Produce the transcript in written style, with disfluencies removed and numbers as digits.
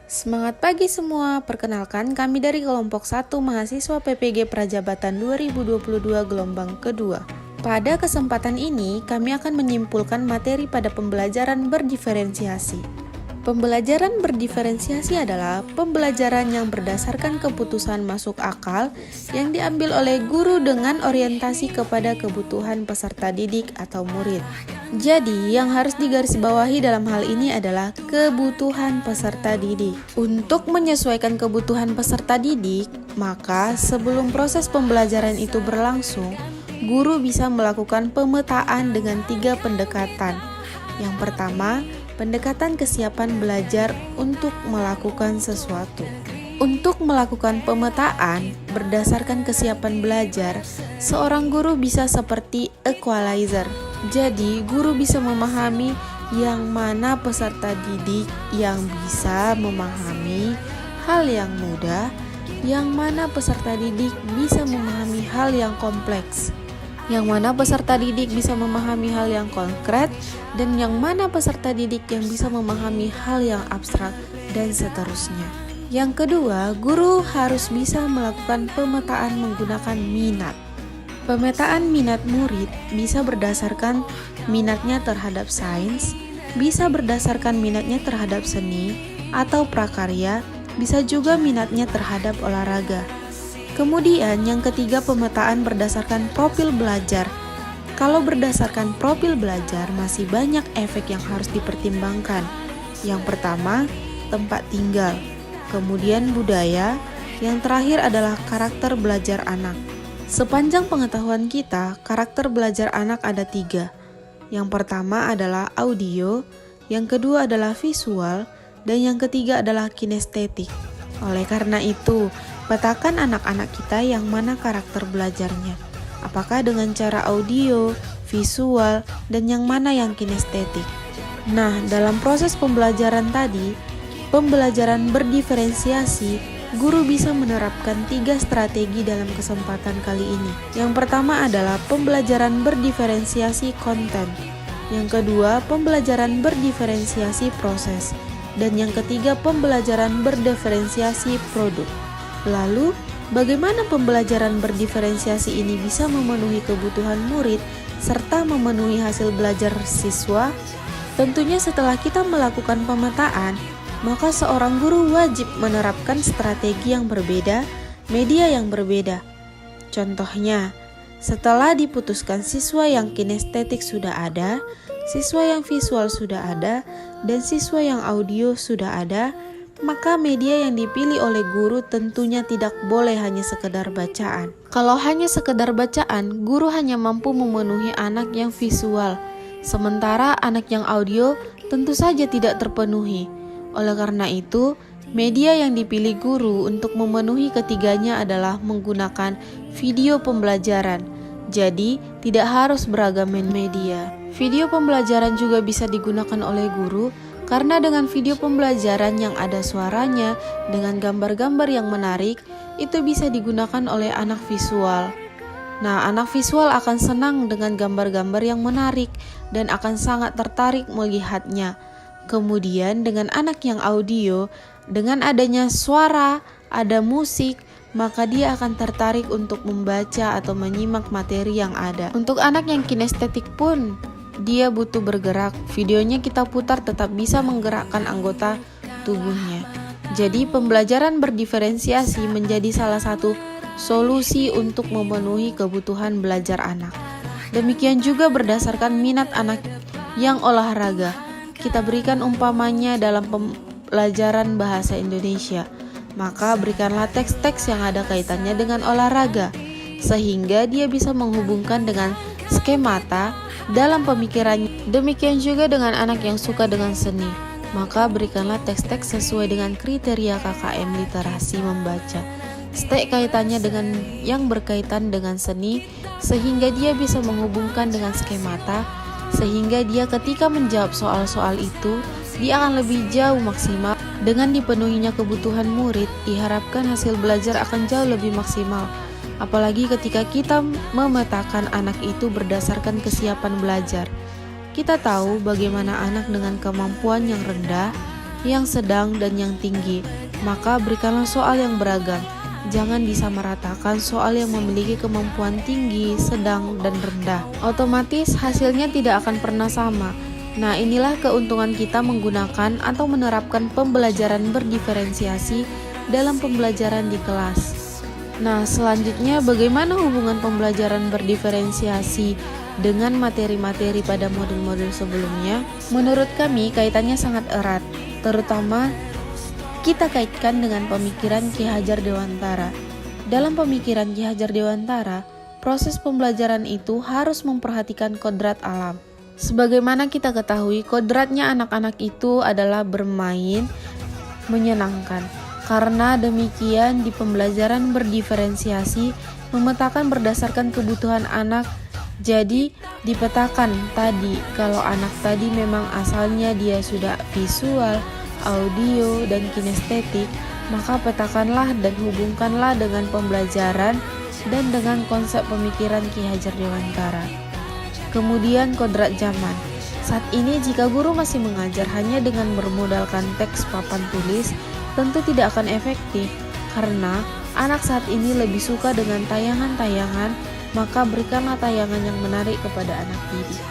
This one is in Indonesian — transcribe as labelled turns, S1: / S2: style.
S1: Semangat pagi semua, perkenalkan kami dari kelompok 1 mahasiswa PPG Prajabatan 2022 gelombang kedua. Pada kesempatan ini, kami akan menyimpulkan materi pada pembelajaran berdiferensiasi. Pembelajaran berdiferensiasi adalah pembelajaran yang berdasarkan keputusan masuk akal yang diambil oleh guru dengan orientasi kepada kebutuhan peserta didik atau murid. Jadi, yang harus digarisbawahi dalam hal ini adalah kebutuhan peserta didik. Untuk menyesuaikan kebutuhan peserta didik, maka sebelum proses pembelajaran itu berlangsung, guru bisa melakukan pemetaan dengan 3 pendekatan. Yang pertama, pendekatan kesiapan belajar untuk melakukan sesuatu. Untuk melakukan pemetaan berdasarkan kesiapan belajar, seorang guru bisa seperti equalizer. Jadi, guru bisa memahami yang mana peserta didik yang bisa memahami hal yang mudah, yang mana peserta didik bisa memahami hal yang kompleks, yang mana peserta didik bisa memahami hal yang konkret, dan yang mana peserta didik yang bisa memahami hal yang abstrak, dan seterusnya. Yang kedua, guru harus bisa melakukan pemetaan menggunakan minat. Pemetaan minat murid bisa berdasarkan minatnya terhadap sains, bisa berdasarkan minatnya terhadap seni atau prakarya, bisa juga minatnya terhadap olahraga. Kemudian yang ketiga, pemetaan berdasarkan profil belajar. Kalau berdasarkan profil belajar masih banyak efek yang harus dipertimbangkan. Yang pertama, tempat tinggal, kemudian budaya, yang terakhir adalah karakter belajar anak. Sepanjang pengetahuan kita, karakter belajar anak ada 3. Yang pertama adalah audio, yang kedua adalah visual, dan yang ketiga adalah kinestetik. Oleh karena itu, petakan anak-anak kita yang mana karakter belajarnya. Apakah dengan cara audio, visual, dan yang mana yang kinestetik. Nah, dalam proses pembelajaran tadi, pembelajaran berdiferensiasi, guru bisa menerapkan 3 strategi dalam kesempatan kali ini. Yang pertama adalah pembelajaran berdiferensiasi konten. Yang kedua, pembelajaran berdiferensiasi proses. Dan yang ketiga, pembelajaran berdiferensiasi produk. Lalu, bagaimana pembelajaran berdiferensiasi ini bisa memenuhi kebutuhan murid serta memenuhi hasil belajar siswa? Tentunya setelah kita melakukan pemetaan, maka seorang guru wajib menerapkan strategi yang berbeda, media yang berbeda. Contohnya, setelah diputuskan siswa yang kinestetik sudah ada, siswa yang visual sudah ada, dan siswa yang audio sudah ada, maka media yang dipilih oleh guru tentunya tidak boleh hanya sekedar bacaan. Kalau hanya sekedar bacaan, guru hanya mampu memenuhi anak yang visual, sementara anak yang audio tentu saja tidak terpenuhi. Oleh karena itu, media yang dipilih guru untuk memenuhi ketiganya adalah menggunakan video pembelajaran. Jadi, tidak harus beragam media. Video pembelajaran juga bisa digunakan oleh guru karena dengan video pembelajaran yang ada suaranya dengan gambar-gambar yang menarik, itu bisa digunakan oleh anak visual. Nah, anak visual akan senang dengan gambar-gambar yang menarik dan akan sangat tertarik melihatnya. Kemudian dengan anak yang audio, dengan adanya suara, ada musik, maka dia akan tertarik untuk membaca atau menyimak materi yang ada. Untuk anak yang kinestetik pun, dia butuh bergerak. Videonya kita putar tetap bisa menggerakkan anggota tubuhnya. Jadi pembelajaran berdiferensiasi menjadi salah satu solusi untuk memenuhi kebutuhan belajar anak. Demikian juga berdasarkan minat anak yang olahraga. Kita berikan umpamanya dalam pembelajaran bahasa Indonesia, maka berikanlah teks-teks yang ada kaitannya dengan olahraga, sehingga dia bisa menghubungkan dengan skemata dalam pemikirannya. Demikian juga dengan anak yang suka dengan seni, maka berikanlah teks-teks sesuai dengan kriteria KKM literasi membaca. Stek kaitannya dengan yang berkaitan dengan seni, sehingga dia bisa menghubungkan dengan skemata, sehingga dia ketika menjawab soal-soal itu, dia akan lebih jauh maksimal. Dengan dipenuhinya kebutuhan murid, diharapkan hasil belajar akan jauh lebih maksimal. Apalagi ketika kita memetakan anak itu berdasarkan kesiapan belajar. Kita tahu bagaimana anak dengan kemampuan yang rendah yang sedang, dan yang tinggi. Maka berikanlah soal yang beragam. Jangan disamaratakan soal yang memiliki kemampuan tinggi, sedang, dan rendah. Otomatis hasilnya tidak akan pernah sama. Nah, inilah keuntungan kita menggunakan atau menerapkan pembelajaran berdiferensiasi dalam pembelajaran di kelas. Nah, selanjutnya bagaimana hubungan pembelajaran berdiferensiasi dengan materi-materi pada modul-modul sebelumnya? Menurut kami, kaitannya sangat erat, terutama kita kaitkan dengan pemikiran Ki Hajar Dewantara. Dalam pemikiran Ki Hajar Dewantara, proses pembelajaran itu harus memperhatikan kodrat alam. Sebagaimana kita ketahui, kodratnya anak-anak itu adalah bermain, menyenangkan. Karena demikian, di pembelajaran berdiferensiasi memetakan berdasarkan kebutuhan anak. Jadi dipetakan tadi, kalau anak tadi memang asalnya dia sudah visual, audio, dan kinestetik, maka petakanlah dan hubungkanlah dengan pembelajaran dan dengan konsep pemikiran Ki Hajar Dewantara. Kemudian kodrat zaman. Saat ini jika guru masih mengajar hanya dengan bermodalkan teks papan tulis, tentu tidak akan efektif, karena anak saat ini lebih suka dengan tayangan-tayangan, maka berikanlah tayangan yang menarik kepada anak didik.